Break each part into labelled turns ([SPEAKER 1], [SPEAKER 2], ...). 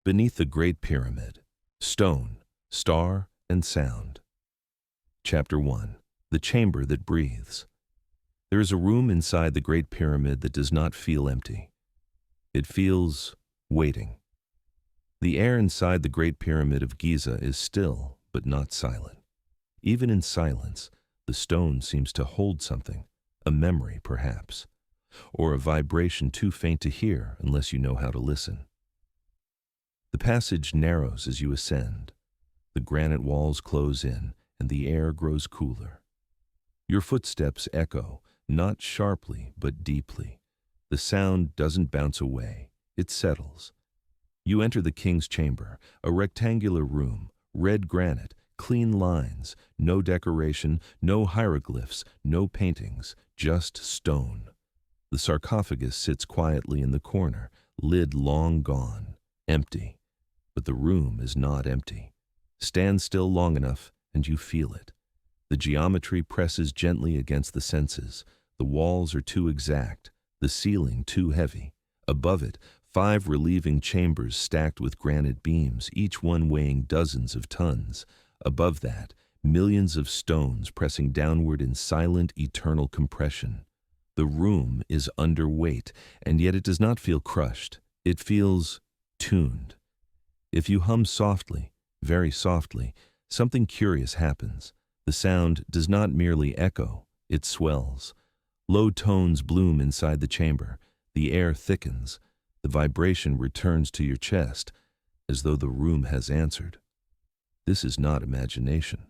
[SPEAKER 1] Beneath the Great Pyramid, Stone, Star, and Sound. Chapter 1. The Chamber That Breathes. There is a room inside the Great Pyramid that does not feel empty. It feels waiting. The air inside the Great Pyramid of Giza is still, but not silent. Even in silence, the stone seems to hold something, a memory perhaps, or a vibration too faint to hear unless you know how to listen. The passage narrows as you ascend. The granite walls close in, and the air grows cooler. Your footsteps echo, not sharply but deeply. The sound doesn't bounce away, it settles. You enter the king's chamber, a rectangular room, red granite, clean lines, no decoration, no hieroglyphs, no paintings, just stone. The sarcophagus sits quietly in the corner, lid long gone, empty. But the room is not empty. Stand still long enough, and you feel it. The geometry presses gently against the senses. The walls are too exact, the ceiling too heavy. Above it, 5 relieving chambers stacked with granite beams, each one weighing dozens of tons. Above that, millions of stones pressing downward in silent, eternal compression. The room is underweight, and yet it does not feel crushed. It feels tuned. If you hum softly, very softly, something curious happens. The sound does not merely echo, it swells. Low tones bloom inside the chamber. The air thickens. The vibration returns to your chest, as though the room has answered. This is not imagination.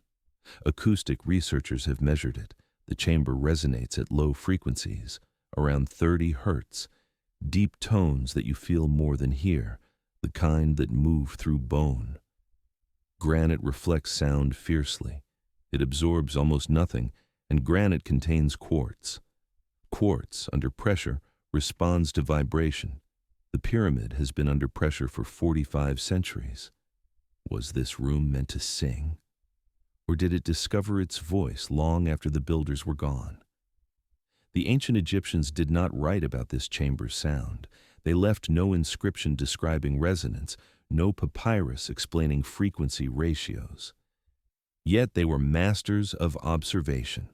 [SPEAKER 1] Acoustic researchers have measured it. The chamber resonates at low frequencies, around 30 hertz, deep tones that you feel more than hear, the kind that move through bone. Granite reflects sound fiercely. It absorbs almost nothing, and granite contains quartz. Quartz, under pressure, responds to vibration. The pyramid has been under pressure for 45 centuries. Was this room meant to sing? Or did it discover its voice long after the builders were gone? The ancient Egyptians did not write about this chamber's sound. They left no inscription describing resonance, no papyrus explaining frequency ratios. Yet they were masters of observation.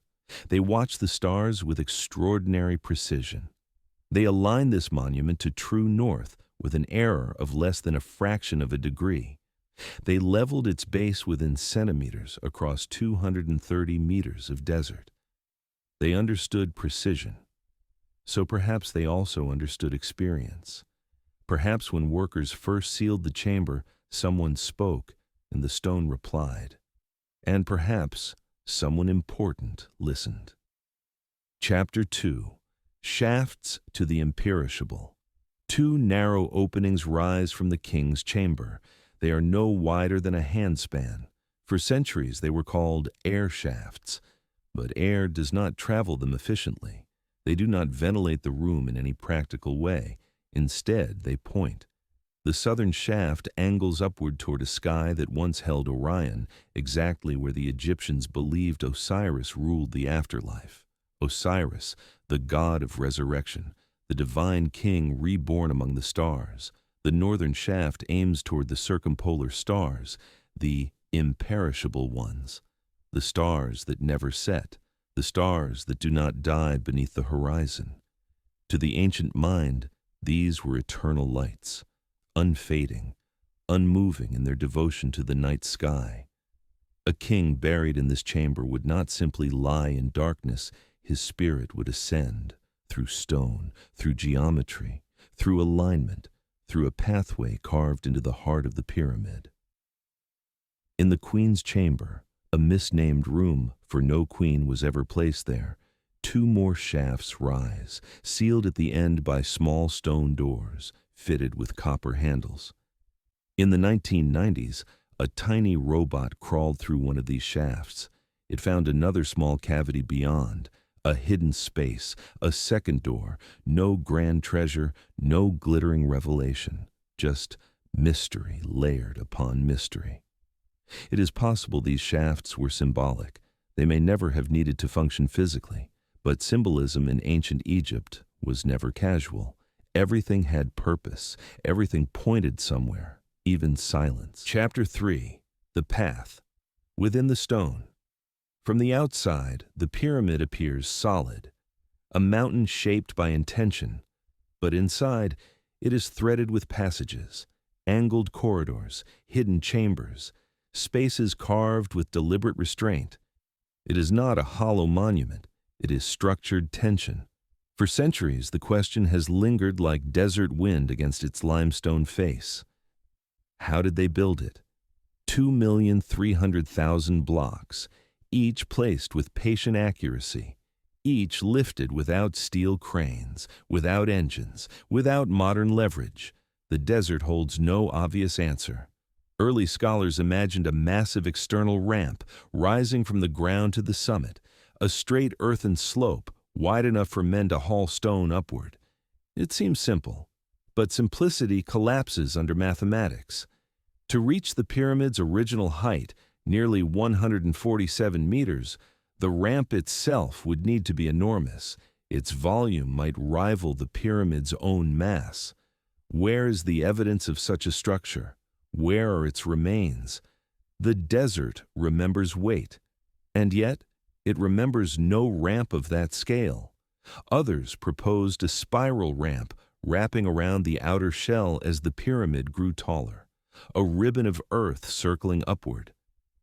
[SPEAKER 1] They watched the stars with extraordinary precision. They aligned this monument to true north with an error of less than a fraction of a degree. They leveled its base within centimeters across 230 meters of desert. They understood precision. So perhaps they also understood experience. Perhaps when workers first sealed the chamber, someone spoke and the stone replied. And perhaps someone important listened. Chapter 2. Shafts to the Imperishable. 2 narrow openings rise from the king's chamber. They are no wider than a handspan. For centuries they were called air shafts, but air does not travel them efficiently. They do not ventilate the room in any practical way. Instead, they point. The southern shaft angles upward toward a sky that once held Orion, exactly where the Egyptians believed Osiris ruled the afterlife. Osiris, the god of resurrection, the divine king reborn among the stars. The northern shaft aims toward the circumpolar stars, the imperishable ones, the stars that never set, the stars that do not die beneath the horizon. To the ancient mind, these were eternal lights, unfading, unmoving in their devotion to the night sky. A king buried in this chamber would not simply lie in darkness. His spirit would ascend through stone, through geometry, through alignment, through a pathway carved into the heart of the pyramid. In the queen's chamber, a misnamed room, for no queen was ever placed there, 2 more shafts rise, sealed at the end by small stone doors, fitted with copper handles. In the 1990s, a tiny robot crawled through one of these shafts. It found another small cavity beyond, a hidden space, a second door, no grand treasure, no glittering revelation, just mystery layered upon mystery. It is possible these shafts were symbolic. They may never have needed to function physically, but symbolism in ancient Egypt was never casual. Everything had purpose. Everything pointed somewhere. even silence. Chapter 3. The Path. Within the stone. From the outside, the pyramid appears solid, a mountain shaped by intention, but inside, it is threaded with passages, angled corridors, hidden chambers, spaces carved with deliberate restraint. It is not a hollow monument, it is structured tension. For centuries, the question has lingered like desert wind against its limestone face. How did they build it? 2,300,000 blocks, each placed with patient accuracy, each lifted without steel cranes, without engines, without modern leverage. The desert holds no obvious answer. Early scholars imagined a massive external ramp rising from the ground to the summit, a straight earthen slope wide enough for men to haul stone upward. It seems simple, but simplicity collapses under mathematics. To reach the pyramid's original height, nearly 147 meters, the ramp itself would need to be enormous. Its volume might rival the pyramid's own mass. Where is the evidence of such a structure? Where are its remains? The desert remembers weight, and yet it remembers no ramp of that scale. Others proposed a spiral ramp wrapping around the outer shell as the pyramid grew taller, a ribbon of earth circling upward.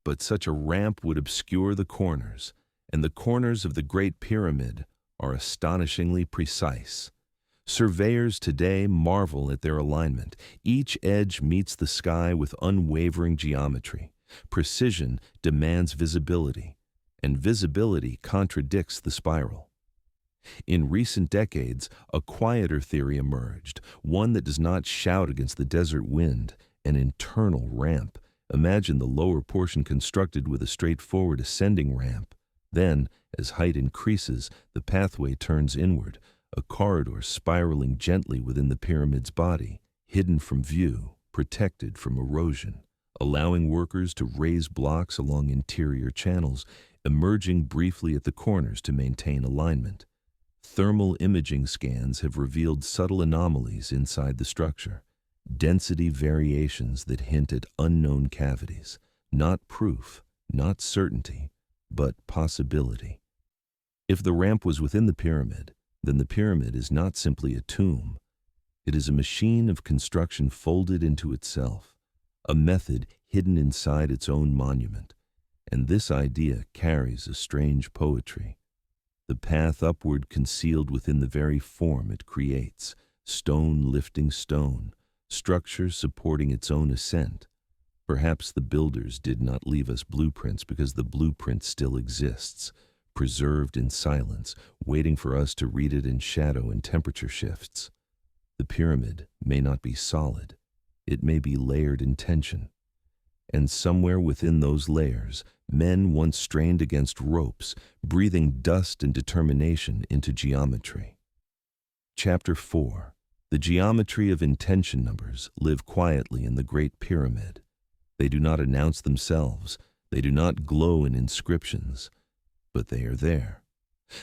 [SPEAKER 1] But such a ramp would obscure the corners, and the corners of the Great Pyramid are astonishingly precise. Surveyors today marvel at their alignment. Each edge meets the sky with unwavering geometry. Precision demands visibility, and visibility contradicts the spiral. In recent decades, a quieter theory emerged, one that does not shout against the desert wind, an internal ramp. Imagine the lower portion constructed with a straightforward ascending ramp. Then, as height increases, the pathway turns inward, a corridor spiraling gently within the pyramid's body, hidden from view, protected from erosion, allowing workers to raise blocks along interior channels, emerging briefly at the corners to maintain alignment. Thermal imaging scans have revealed subtle anomalies inside the structure, density variations that hint at unknown cavities, not proof, not certainty, but possibility. If the ramp was within the pyramid, then the pyramid is not simply a tomb. It is a machine of construction folded into itself, a method hidden inside its own monument. And this idea carries a strange poetry. The path upward concealed within the very form it creates, stone lifting stone, structure supporting its own ascent. Perhaps the builders did not leave us blueprints because the blueprint still exists, preserved in silence, waiting for us to read it in shadow and temperature shifts. The pyramid may not be solid. It may be layered in tension. And somewhere within those layers, men once strained against ropes, breathing dust and determination into geometry. Chapter 4. The geometry of intention numbers live quietly in the Great Pyramid. They do not announce themselves. They do not glow in inscriptions. But they are there.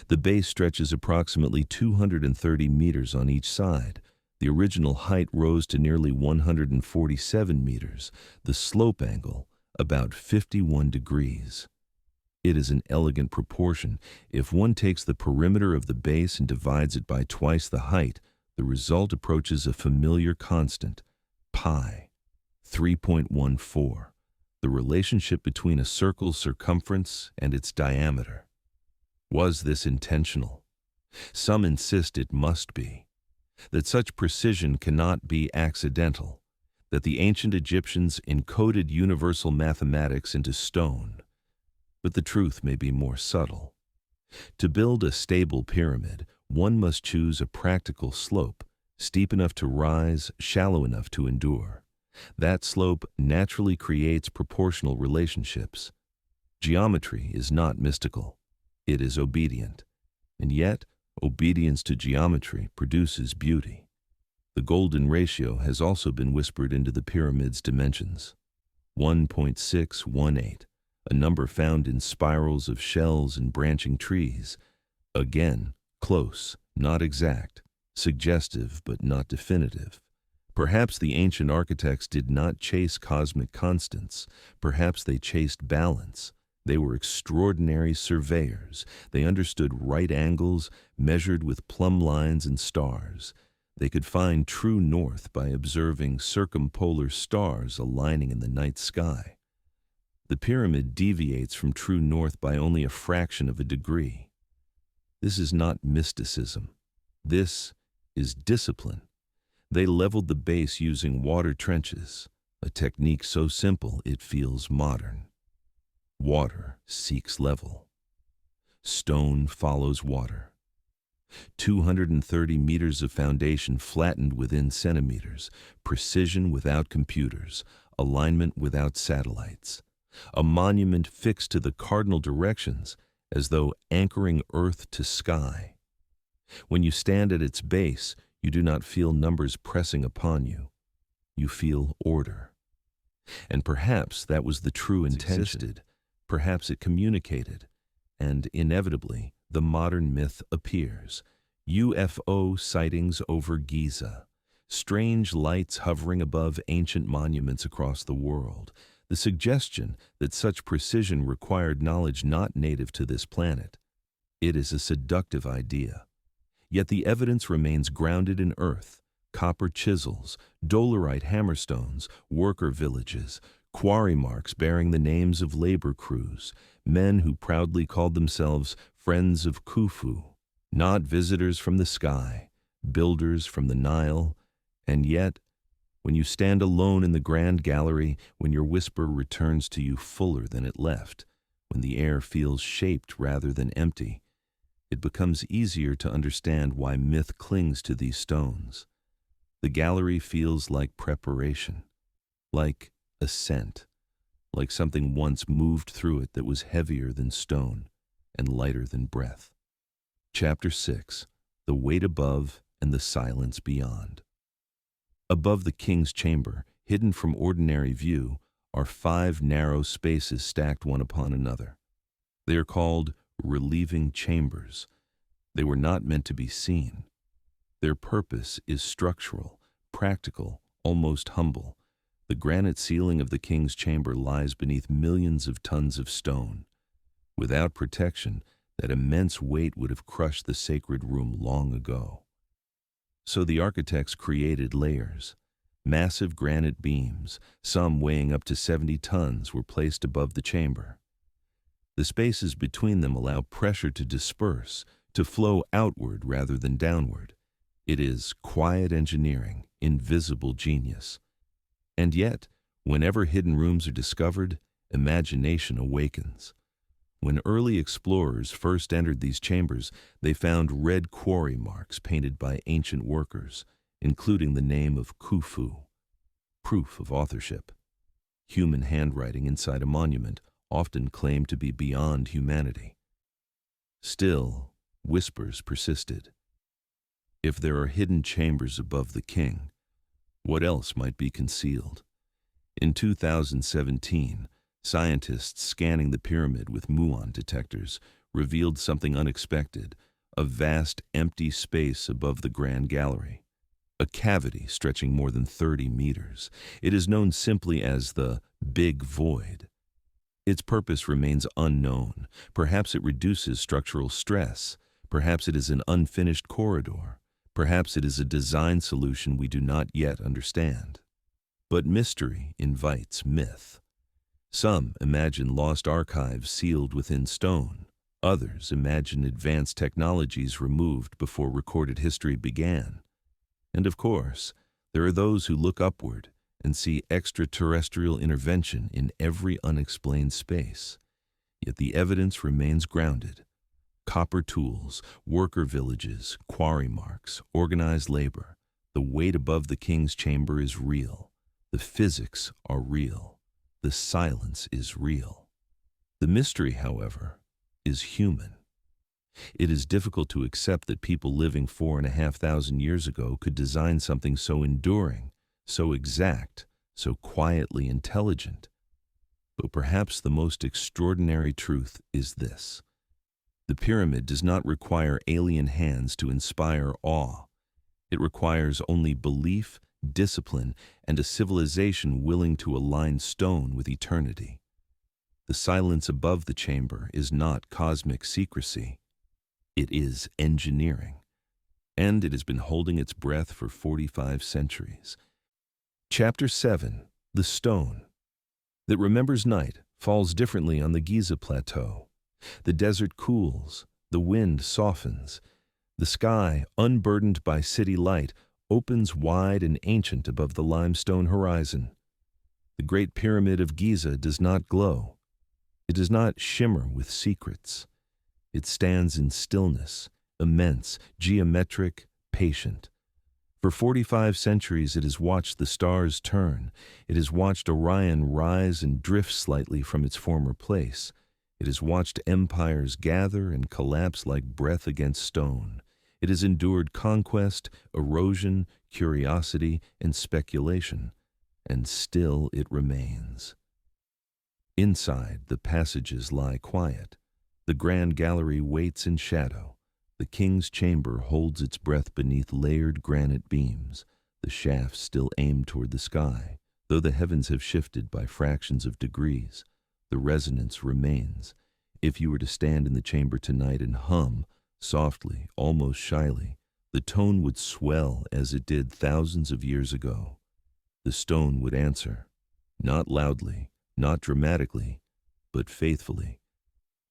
[SPEAKER 1] The base stretches approximately 230 meters on each side. The original height rose to nearly 147 meters, the slope angle about 51 degrees. It is an elegant proportion. If one takes the perimeter of the base and divides it by twice the height, the result approaches a familiar constant, pi, 3.14, the relationship between a circle's circumference and its diameter. Was this intentional? Some insist it must be. That such precision cannot be accidental, that the ancient Egyptians encoded universal mathematics into stone. But the truth may be more subtle. To build a stable pyramid, one must choose a practical slope, steep enough to rise, shallow enough to endure. That slope naturally creates proportional relationships. Geometry is not mystical. It is obedient. And yet, obedience to geometry produces beauty. The golden ratio has also been whispered into the pyramid's dimensions. 1.618, a number found in spirals of shells and branching trees. Again, close, not exact, suggestive but not definitive. Perhaps the ancient architects did not chase cosmic constants. Perhaps they chased balance. They were extraordinary surveyors. They understood right angles, measured with plumb lines and stars. They could find true north by observing circumpolar stars aligning in the night sky. The pyramid deviates from true north by only a fraction of a degree. This is not mysticism. This is discipline. They leveled the base using water trenches, a technique so simple it feels modern. Water seeks level. Stone follows water. 230 meters of foundation flattened within centimeters, precision without computers, alignment without satellites. A monument fixed to the cardinal directions, as though anchoring earth to sky. When you stand at its base, you do not feel numbers pressing upon you. You feel order. And perhaps that was the true intention. Perhaps it communicated. And inevitably, the modern myth appears. UFO sightings over Giza. Strange lights hovering above ancient monuments across the world. The suggestion that such precision required knowledge not native to this planet. It is a seductive idea. Yet the evidence remains grounded in earth, copper chisels, dolerite hammerstones, worker villages, quarry marks bearing the names of labor crews, men who proudly called themselves friends of Khufu, not visitors from the sky, builders from the Nile. And yet, when you stand alone in the grand gallery, when your whisper returns to you fuller than it left, when the air feels shaped rather than empty, it becomes easier to understand why myth clings to these stones. The gallery feels like preparation, like ascent, like something once moved through it that was heavier than stone and lighter than breath. Chapter 6: The Weight Above and the Silence Beyond. Above the king's chamber, hidden from ordinary view, are 5 narrow spaces stacked one upon another. They are called relieving chambers. They were not meant to be seen. Their purpose is structural, practical, almost humble. The granite ceiling of the king's chamber lies beneath millions of tons of stone. Without protection, that immense weight would have crushed the sacred room long ago. So the architects created layers. Massive granite beams, some weighing up to 70 tons, were placed above the chamber. The spaces between them allow pressure to disperse, to flow outward rather than downward. It is quiet engineering, invisible genius. And yet, whenever hidden rooms are discovered, imagination awakens. When early explorers first entered these chambers, they found red quarry marks painted by ancient workers, including the name of Khufu, proof of authorship. Human handwriting inside a monument often claimed to be beyond humanity. Still, whispers persisted. If there are hidden chambers above the king, what else might be concealed? In 2017, scientists scanning the pyramid with muon detectors revealed something unexpected, a vast empty space above the grand gallery. A cavity stretching more than 30 meters. It is known simply as the Big Void. Its purpose remains unknown. Perhaps it reduces structural stress. Perhaps it is an unfinished corridor. Perhaps it is a design solution we do not yet understand. But mystery invites myth. Some imagine lost archives sealed within stone. Others imagine advanced technologies removed before recorded history began. And of course, there are those who look upward and see extraterrestrial intervention in every unexplained space. Yet the evidence remains grounded. Copper tools, worker villages, quarry marks, organized labor. The weight above the king's chamber is real. The physics are real. The silence is real. The mystery, however, is human. It is difficult to accept that people living 4,500 years ago could design something so enduring, so exact, so quietly intelligent. But perhaps the most extraordinary truth is this. The pyramid does not require alien hands to inspire awe. It requires only belief discipline, and a civilization willing to align stone with eternity. The silence above the chamber is not cosmic secrecy. It is engineering, and it has been holding its breath for 45 centuries. Chapter 7. The Stone that remembers night falls differently on the Giza Plateau. The desert cools, the wind softens, the sky, unburdened by city light, opens wide and ancient above the limestone horizon. The Great Pyramid of Giza does not glow. It does not shimmer with secrets. It stands in stillness, immense, geometric, patient. For 45 centuries it has watched the stars turn. It has watched Orion rise and drift slightly from its former place. It has watched empires gather and collapse like breath against stone. It has endured conquest, erosion, curiosity, and speculation, and still it remains. Inside, the passages lie quiet. The grand gallery waits in shadow. The king's chamber holds its breath beneath layered granite beams, the shafts still aimed toward the sky. Though the heavens have shifted by fractions of degrees, the resonance remains. If you were to stand in the chamber tonight and hum, softly, almost shyly, the tone would swell as it did thousands of years ago. The stone would answer, not loudly, not dramatically, but faithfully.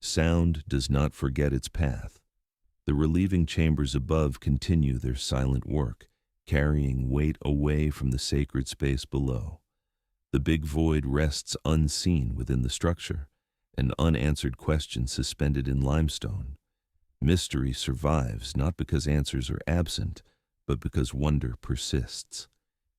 [SPEAKER 1] Sound does not forget its path. The relieving chambers above continue their silent work, carrying weight away from the sacred space below. The big void rests unseen within the structure, an unanswered question suspended in limestone. Mystery survives not because answers are absent, but because wonder persists.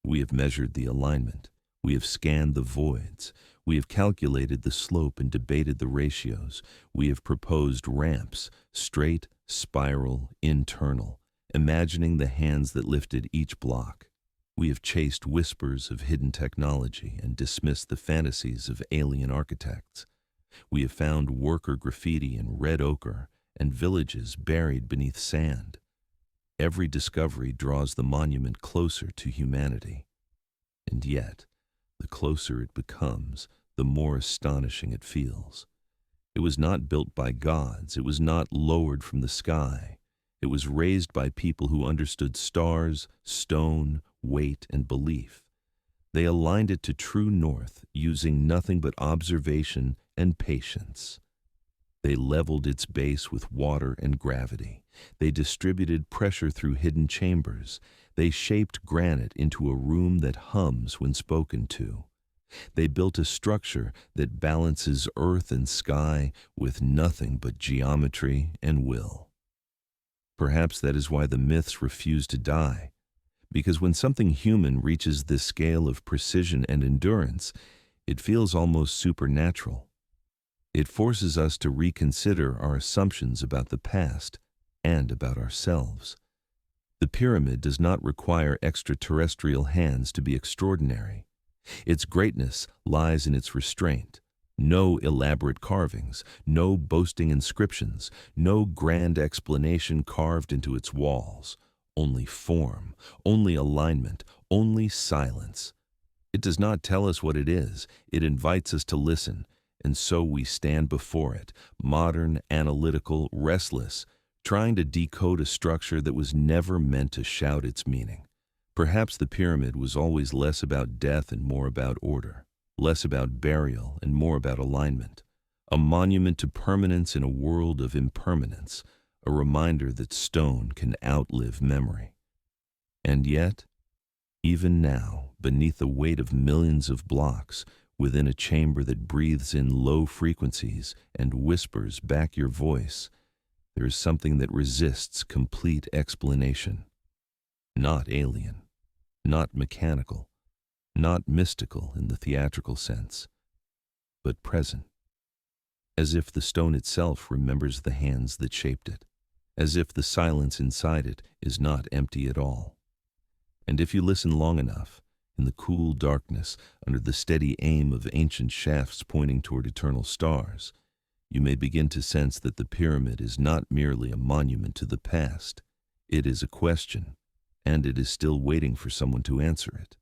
[SPEAKER 1] We have measured the alignment. We have scanned the voids. We have calculated the slope and debated the ratios. We have proposed ramps, straight, spiral, internal, imagining the hands that lifted each block. We have chased whispers of hidden technology and dismissed the fantasies of alien architects. We have found worker graffiti in red ochre and villages buried beneath sand. Every discovery draws the monument closer to humanity. And yet, the closer it becomes, the more astonishing it feels. It was not built by gods. It was not lowered from the sky. It was raised by people who understood stars, stone, weight, and belief. They aligned it to true north, using nothing but observation and patience. They leveled its base with water and gravity. They distributed pressure through hidden chambers. They shaped granite into a room that hums when spoken to. They built a structure that balances earth and sky with nothing but geometry and will. Perhaps that is why the myths refuse to die, because when something human reaches this scale of precision and endurance, it feels almost supernatural. It forces us to reconsider our assumptions about the past and about ourselves. The pyramid does not require extraterrestrial hands to be extraordinary. Its greatness lies in its restraint. No elaborate carvings, no boasting inscriptions, no grand explanation carved into its walls. Only form, only alignment, only silence. It does not tell us what it is. It invites us to listen, and so we stand before it, modern, analytical, restless, trying to decode a structure that was never meant to shout its meaning. Perhaps the pyramid was always less about death and more about order, less about burial and more about alignment, a monument to permanence in a world of impermanence, a reminder that stone can outlive memory. And yet, even now, beneath the weight of millions of blocks, within a chamber that breathes in low frequencies and whispers back your voice, there is something that resists complete explanation. Not alien, not mechanical, not mystical in the theatrical sense, but present, as if the stone itself remembers the hands that shaped it, as if the silence inside it is not empty at all. And if you listen long enough, in the cool darkness, under the steady aim of ancient shafts pointing toward eternal stars, you may begin to sense that the pyramid is not merely a monument to the past. It is a question, and it is still waiting for someone to answer it.